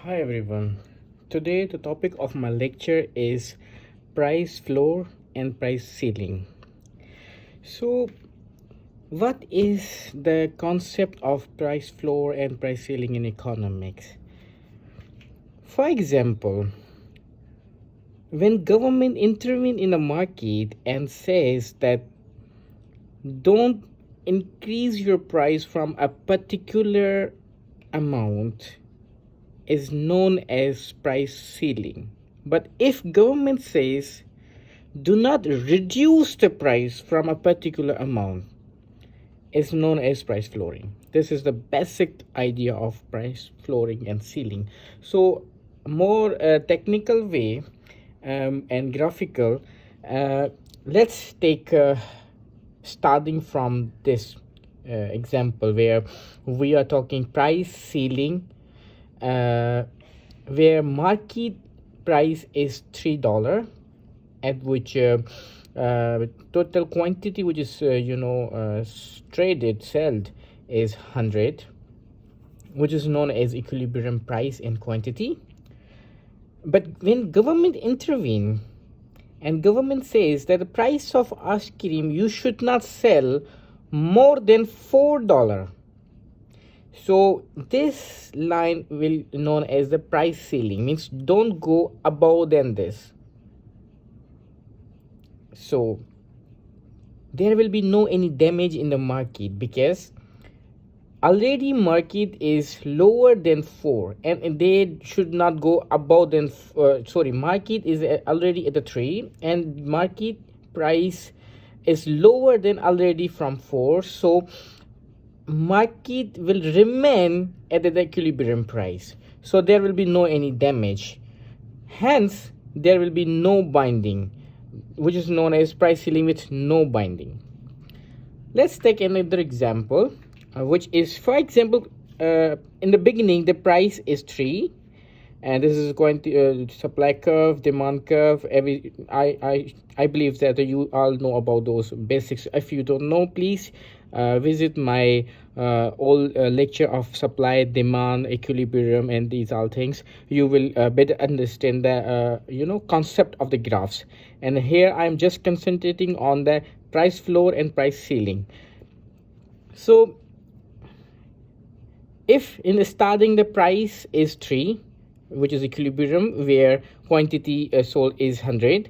Hi everyone. Today the topic of my lecture is price floor and price ceiling. So what is the concept of price floor and price ceiling in economics? For example, when government intervene in a market and says that don't increase your price from a particular amount is known as price ceiling. But if government says do not reduce the price from a particular amount is known as price flooring. This is the basic idea of price flooring and ceiling. So more technical way and graphical, let's take starting from this example where we are talking price ceiling, uh, where market price is $3, at which total quantity which is traded sold is 100, which is known as equilibrium price and quantity. But when government intervene and government says that the price of ice cream you should not sell more than $4, so this line will known as the price ceiling, means don't go above than this. So there will be no any damage in the market because already market is lower than 4 and they should not go above than market is already at the 3 and market price is lower than already from 4, so market will remain at the equilibrium price, so there will be no any damage, hence there will be no binding, which is known as price ceiling with no binding. Let's take another example, which is, for example, in the beginning the price is 3 and this is going to supply curve, demand curve. I believe that you all know about those basics. If you don't know, please visit my old lecture of supply, demand, equilibrium, and these all things. You will better understand the concept of the graphs. And here I'm just concentrating on the price floor and price ceiling. So if in the starting the price is 3, which is equilibrium where quantity sold is 100,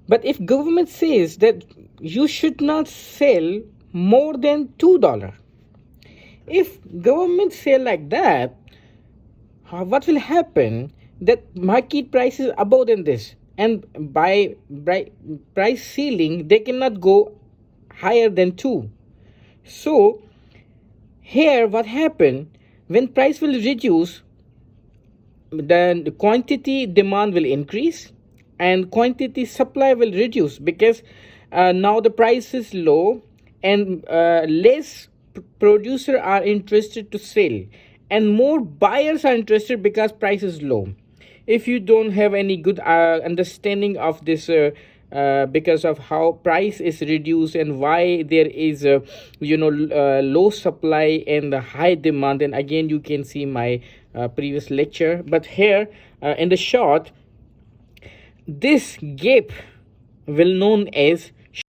but if government says that you should not sell more than $2, if government say like that, what will happen, that market price is above than this, and by price ceiling they cannot go higher than 2. So here what happened, when price will reduce, then the quantity demand will increase and quantity supply will reduce because now the price is low and less producer are interested to sell and more buyers are interested because price is low. If you don't have any good understanding of this because of how price is reduced and why there is low supply and high demand, and again you can see my previous lecture. But here in the short, this gap will known as